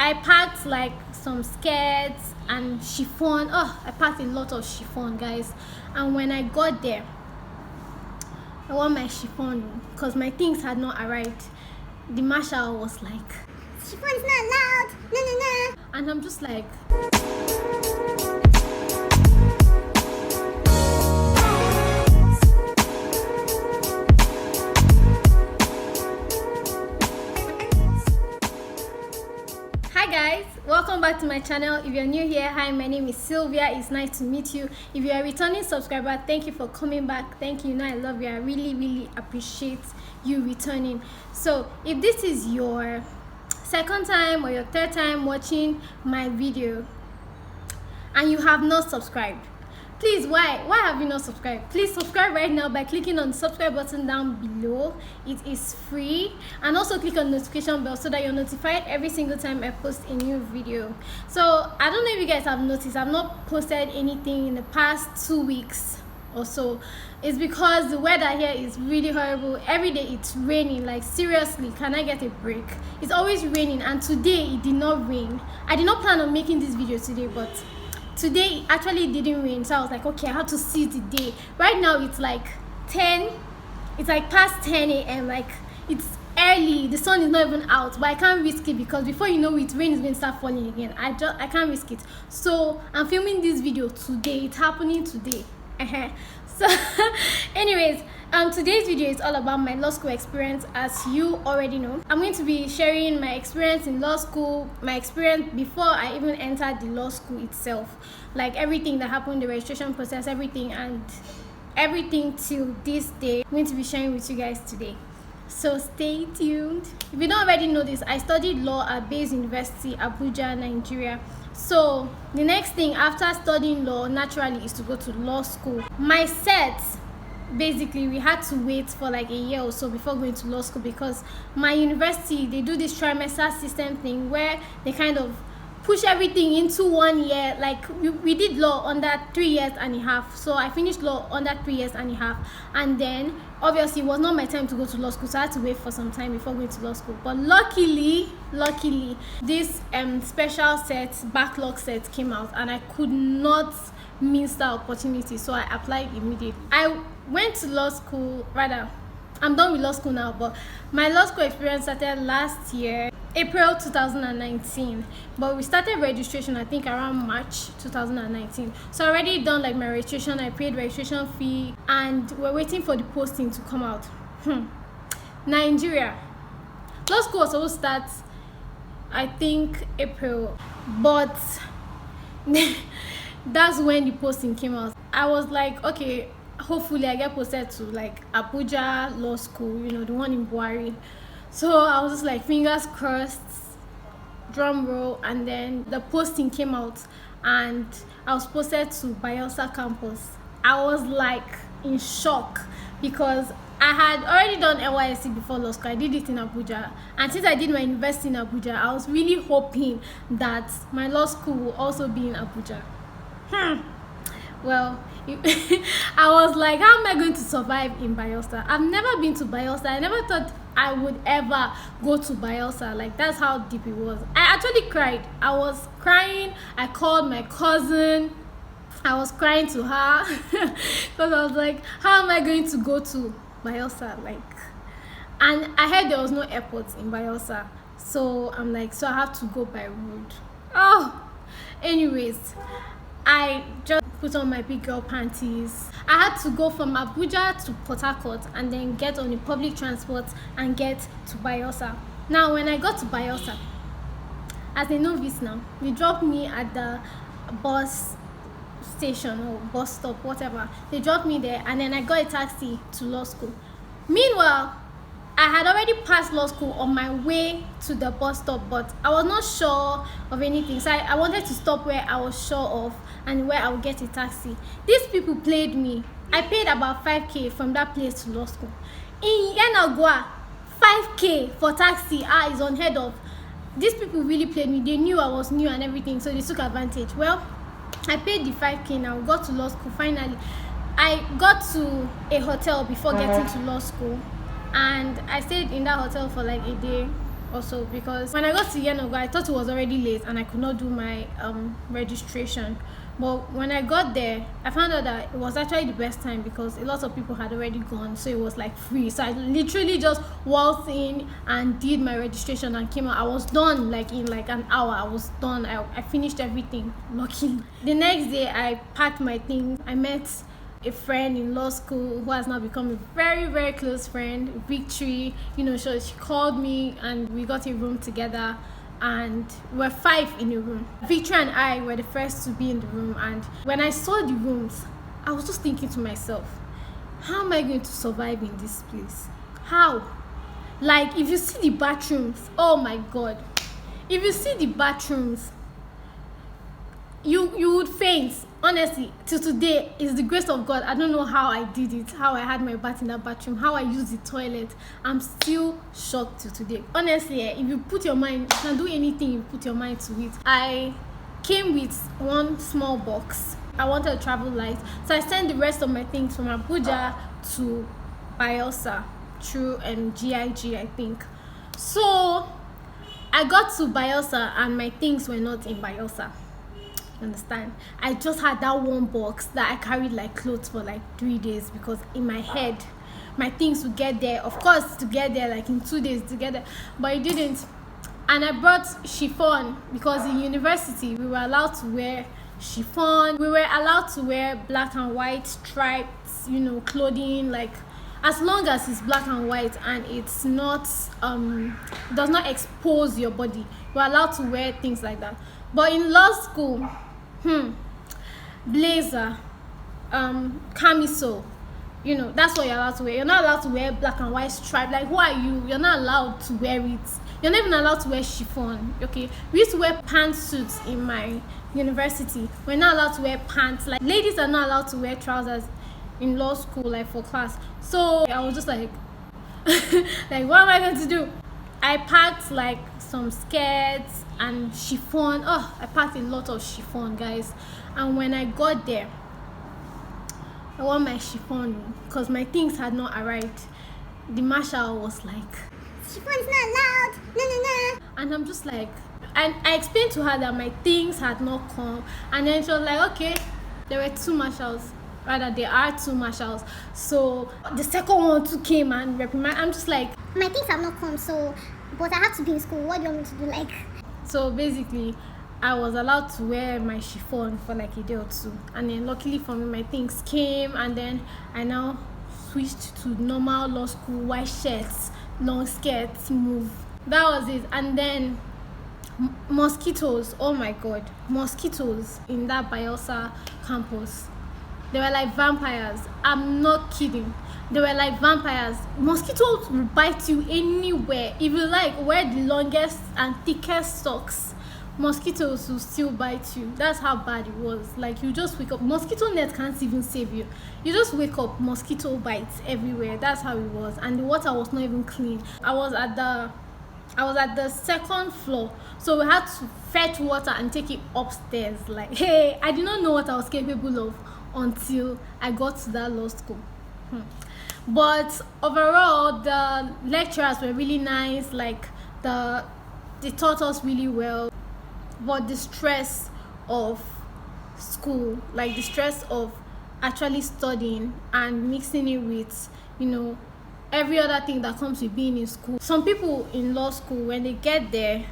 I packed like some skirts and chiffon. Oh, I packed a lot of chiffon, guys. And when I got there, I want my chiffon because my things had not arrived. The marshal was like, chiffon's not allowed, no, no, no. And I'm just like, hi guys, welcome back to my channel. If you're new here, hi, my name is Sylvia. It's nice to meet you. If you're a returning subscriber, thank you for coming back. Thank you. You know I love you. I really appreciate you returning. So if this is your second time or your third time watching my video and you have not subscribed, please, why have you not subscribed? Please subscribe right now by clicking on the subscribe button down below. It is free. And also click on the notification bell so that you're notified every single time I post a new video. So I don't know if you guys have noticed, I've not posted anything in the past 2 weeks or so. It's because the weather here is really horrible. Every day it's raining. Like, seriously, can I get a break? It's always raining, and today it did not rain. I did not plan on making this video today, but today actually didn't rain, so I was like, okay, I have to seize the day. Right now it's like past 10 a.m. like, it's early, the sun is not even out, but I can't risk it because before you know it, rain is going to start falling again. I can't risk it, so I'm filming this video today. It's happening today. So anyways, today's video is all about my law school experience. As you already know, I'm going to be sharing my experience in law school, my experience before I even entered the law school itself, like everything that happened, the registration process, everything, and everything till this day I'm going to be sharing with you guys today. So stay tuned. If you don't already know this, I studied law at Bayelsa University, Abuja, Nigeria. So the next thing after studying law naturally is to go to law school. My set, basically, we had to wait for like a year or so before going to law school because my university, they do this trimester system thing where they kind of push everything into 1 year. Like we did law under 3 years and a half, so I finished law under 3 years and a half, and then obviously it was not my time to go to law school, so I had to wait for some time before going to law school. But luckily this special set, backlog set, came out and I could not miss that opportunity, so I applied immediately. I went to law school, rather I'm done with law school now, but my law school experience started last year, April 2019, but we started registration I think around March 2019. So I already done like my registration, I paid registration fee, and we're waiting for the posting to come out. Nigeria, law school was supposed to start I think April, but that's when the posting came out. I was like, okay, hopefully I get posted to like Abuja Law School, you know, the one in Buhari. So I was just like, fingers crossed, drum roll, and then the posting came out and I was posted to Bayelsa campus. I was like in shock because I had already done NYSC before law school. I did it in Abuja, and since I did my university in Abuja, I was really hoping that my law school will also be in Abuja. Well, I was like, how am I going to survive in Bayelsa? I've never been to Bayelsa. I never thought I would ever go to Bayelsa. Like, that's how deep it was. I actually cried. I was crying. I called my cousin. I was crying to her because I was like, how am I going to go to Bayelsa? Like, and I heard there was no airport in Bayelsa, so I'm like, so I have to go by road. Oh, anyways, I just put on my big girl panties. I had to go from Abuja to Port Harcourt and then get on the public transport and get to Bayelsa. Now when I got to Bayelsa, as a novice now, they dropped me at the bus station or bus stop, whatever. They dropped me there and then I got a taxi to law school. Meanwhile, I had already passed law school on my way to the bus stop, but I was not sure of anything, so I wanted to stop where I was sure of and where I would get a taxi. These people played me. I paid about 5k from that place to law school. In Yenagua, 5k for taxi is unheard of. These people really played me. They knew I was new and everything, so they took advantage. Well, I paid the 5k now, got to law school finally. I got to a hotel before getting to law school, and I stayed in that hotel for like a day also, because when I got to Yenagoa, I thought it was already late and I could not do my registration. But when I got there, I found out that it was actually the best time because a lot of people had already gone, so it was like free. So I literally just walked in and did my registration and came out. I was done like in like an hour. I was done. I finished everything. Lucky. The next day, I packed my things. I met a friend in law school who has now become a very, very close friend, Victory. You know, she called me and we got a room together, and we're 5 in a room. Victory and I were the first to be in the room, and when I saw the rooms, I was just thinking to myself, how am I going to survive in this place? How? Like, if you see the bathrooms, oh my god, if you see the bathrooms, you would faint. Honestly, till today, it's the grace of God. I don't know how I did it, how I had my bath in that bathroom, how I used the toilet. I'm still shocked till today. Honestly, if you put your mind, you can do anything you put your mind to it. I came with one small box. I wanted a travel light, so I sent the rest of my things from Abuja to Bayelsa through GIG, I think. So I got to Bayelsa and my things were not in Bayelsa. Understand? I just had that one box that I carried like clothes for like 3 days, because in my head my things would get there, of course, to get there like in 2 days together, but it didn't. And I brought chiffon because in university we were allowed to wear chiffon. We were allowed to wear black and white striped, you know, clothing, like as long as it's black and white and it's not does not expose your body, we're allowed to wear things like that. But in law school, blazer, camisole, you know, that's what you're allowed to wear. You're not allowed to wear black and white stripe. Like, who are you? You're not allowed to wear it. You're not even allowed to wear chiffon. Okay, we used to wear pantsuits in my university. We're not allowed to wear pants. Like, ladies are not allowed to wear trousers in law school, like for class. So I was just like like, what am I going to do? I packed like some skirts and chiffon. Oh, I packed a lot of chiffon, guys. And when I got there, I want my chiffon because my things had not arrived. The marshal was like, chiffon is not allowed, no. And I'm just like, and I explained to her that my things had not come, and then she was like, okay, there were 2 marshals. Rather, there are 2 marshals. So the second one too came and reprimanded. I'm just like, my things have not come, so but I have to be in school. What do you want me to do? Like, so basically, I was allowed to wear my chiffon for like a day or 2, and then luckily for me, my things came, and then I now switched to normal law school white shirts, long skirts, move. That was it. And then mosquitoes. Oh my god, mosquitoes in that Bayelsa campus. They were like vampires. I'm not kidding. They were like vampires. Mosquitoes will bite you anywhere. If you like wear the longest and thickest socks, mosquitoes will still bite you. That's how bad it was. Like, you just wake up. Mosquito net can't even save you. You just wake up, mosquito bites everywhere. That's how it was. And the water was not even clean. I was at the 2nd floor, so we had to fetch water and take it upstairs. Like, hey, I did not know what I was capable of until I got to that law school. But overall, the lecturers were really nice. Like, they taught us really well. But the stress of school, like the stress of actually studying and mixing it with, you know, every other thing that comes with being in school. Some people in law school, when they get there,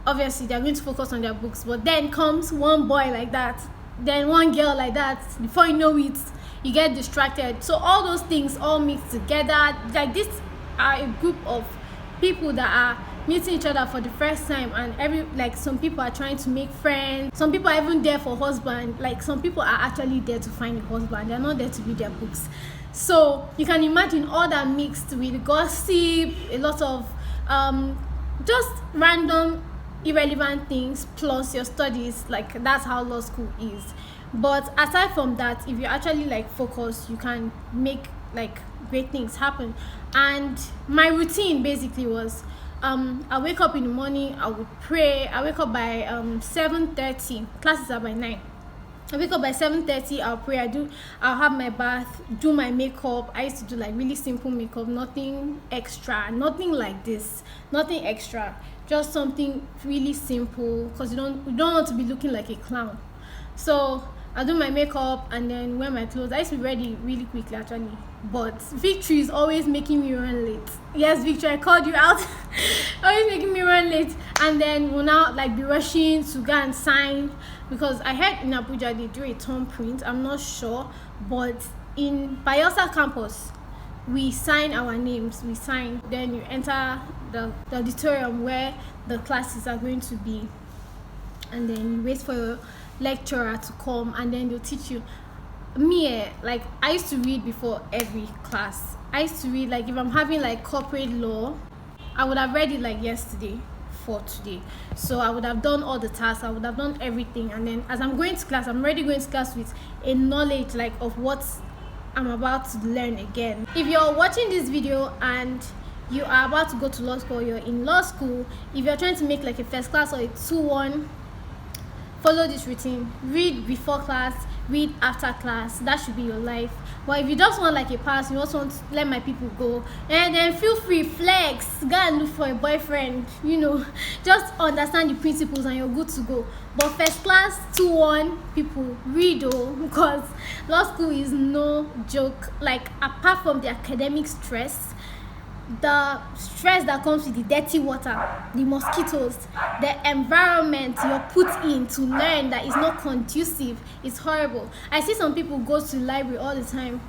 obviously they're going to focus on their books, but then comes one boy like that, then one girl like that. Before you know it, you get distracted. So all those things all mixed together. Like, these are a group of people that are meeting each other for the first time, and some people are trying to make friends. Some people are even there for husband. Like, some people are actually there to find a husband. They're not there to read their books. So you can imagine all that mixed with gossip, a lot of just random irrelevant things, plus your studies. Like, that's how law school is. But aside from that, if you actually like focus, you can make like great things happen. And my routine basically was, I wake up in the morning, I would pray. I wake up by 7:30. Classes are by 9. I wake up by 7:30. I'll pray. I'll have my bath, do my makeup. I used to do like really simple makeup, nothing extra, nothing like this, nothing extra, just something really simple, because you don't want to be looking like a clown. So I do my makeup and then wear my clothes. I used to be ready really quickly actually, but Victory is always making me run late. Yes, Victory, I called you out. Always making me run late, and then we'll now like be rushing to go and sign, because I heard in Abuja they do a thumbprint. I'm not sure, but in Bayelsa campus we sign our names. We sign, then you enter the auditorium where the classes are going to be, and then you wait for your lecturer to come, and then they'll teach you. Like I used to read before every class. I used to read, like if I'm having like corporate law, I would have read it like yesterday for today. So I would have done all the tasks, I would have done everything, and then as I'm going to class, I'm already going to class with a knowledge like of what I'm about to learn again. If you're watching this video and you are about to go to law school, you're in law school, if you're trying to make like a first class or a 2-1, follow this routine. Read before class, read after class. That should be your life. But if you just want like a pass, you also want to let my people go, and then feel free, flex, go and look for a boyfriend, just understand the principles and you're good to go. But first class 2-1 people, read because law school is no joke. Like apart from the academic stress, the stress that comes with the dirty water, the mosquitoes, the environment you're put in to learn that is not conducive, is horrible. I see some people go to the library all the time.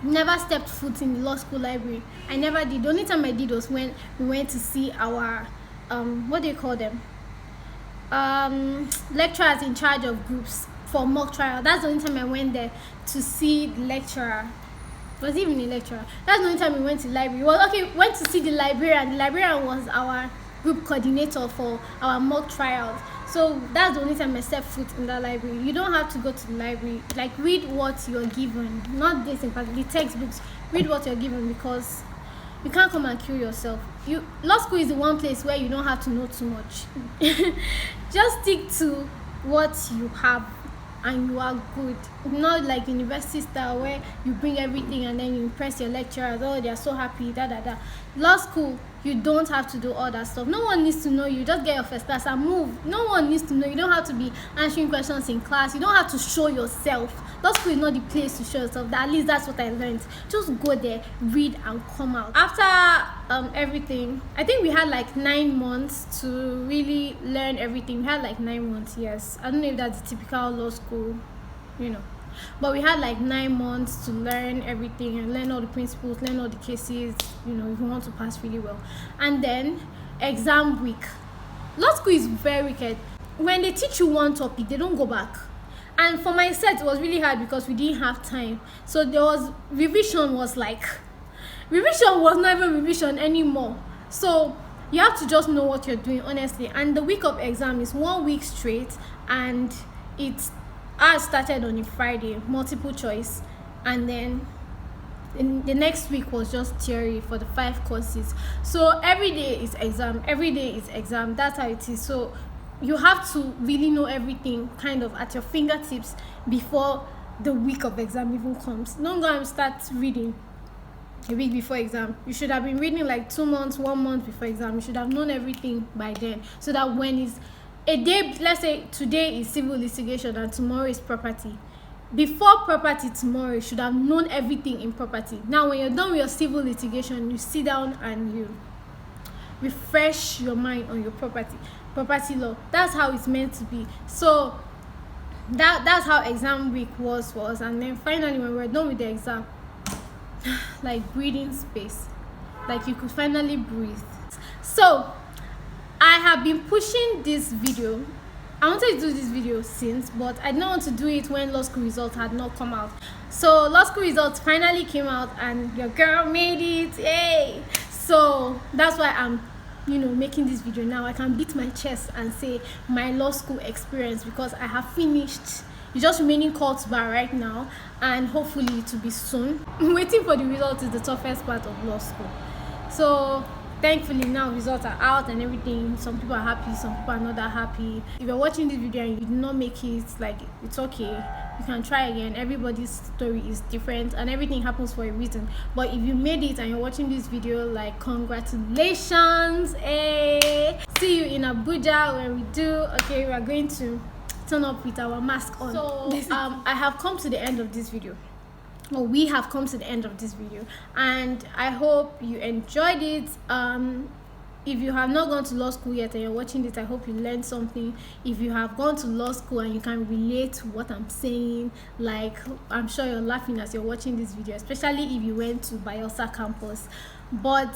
Never stepped foot in the law school library. I never did. The only time I did was when we went to see our what do you call them, lecturers in charge of groups for mock trial. That's the only time I went there to see the lecturer. Was even a lecturer. That's the only time we went to the library. Well, okay, went to see the librarian. The librarian was our group coordinator for our mock trials. So that's the only time I stepped foot in that library. You don't have to go to the library. Like read what you're given, not this in particular, the textbooks. Read what you're given, because you can't come and kill yourself. Law school is the one place where you don't have to know too much. Just stick to what you have and you are good. Not like university style where you bring everything and then you impress your lecturers. Oh, they are so happy, Law school, you don't have to do all that stuff. No one needs to know you. Just get your first class and move. No one needs to know. You don't have to be answering questions in class. You don't have to show yourself. Law school is not the place to show yourself. At least that's what I learned. Just go there, read, and come out. After everything, I think we had like 9 months to really learn everything. We had like 9 months, yes. I don't know if that's the typical law school, but we had like 9 months to learn everything and learn all the principles, learn all the cases, if you want to pass really well. And then exam week. Law school is very wicked. When they teach you one topic, they don't go back. And for my set, it was really hard because we didn't have time. So there was revision was not even revision anymore. So you have to just know what you're doing, honestly. And the week of exam is 1 week straight, and I started on a Friday, multiple choice, and then the next week was just theory for the 5 courses. So every day is exam. That's how it is. So you have to really know everything kind of at your fingertips before the week of exam even comes. Don't go and start reading a week before exam. You should have been reading like 2 months, 1 month before exam. You should have known everything by then, so that when it's a day, let's say today is civil litigation and tomorrow is property. Before property tomorrow, you should have known everything in property. Now when you're done with your civil litigation, you sit down and you refresh your mind on your property law. That's how it's meant to be. So that's how exam week was for us. And then finally, when we're done with the exam, like breathing space, like you could finally breathe. So I have been pushing this video. I wanted to do this video since, but I didn't want to do it when law school results had not come out. So law school results finally came out and your girl made it. Yay! So that's why I'm making this video now. I can beat my chest and say my law school experience, because I have finished. It's just remaining court bar right now, and hopefully to be soon. Waiting for the results is the toughest part of law school. So thankfully now results are out and everything. Some people are happy, some people are not that happy. If you're watching this video and you did not make it, like, it's okay, you can try again. Everybody's story is different and everything happens for a reason. But if you made it and you're watching this video, like, congratulations. Hey, see you in Abuja when we do. Okay, we are going to turn up with our mask on. So I have come to the end of this video. Well, we have come to the end of this video and I hope you enjoyed it. If you have not gone to law school yet and you're watching this, I hope you learned something. If you have gone to law school and you can relate to what I'm saying, like, I'm sure you're laughing as you're watching this video, especially if you went to Bayelsa campus. But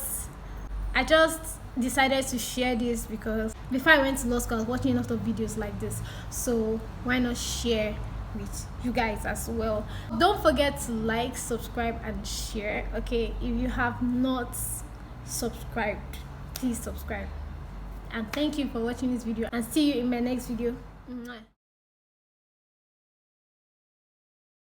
I just decided to share this because before I went to law school, I was watching a lot of videos like this, so why not share with you guys as well. Don't forget to like, subscribe and share. Okay, if you have not subscribed, please subscribe, and thank you for watching this video and see you in my next video. Mwah.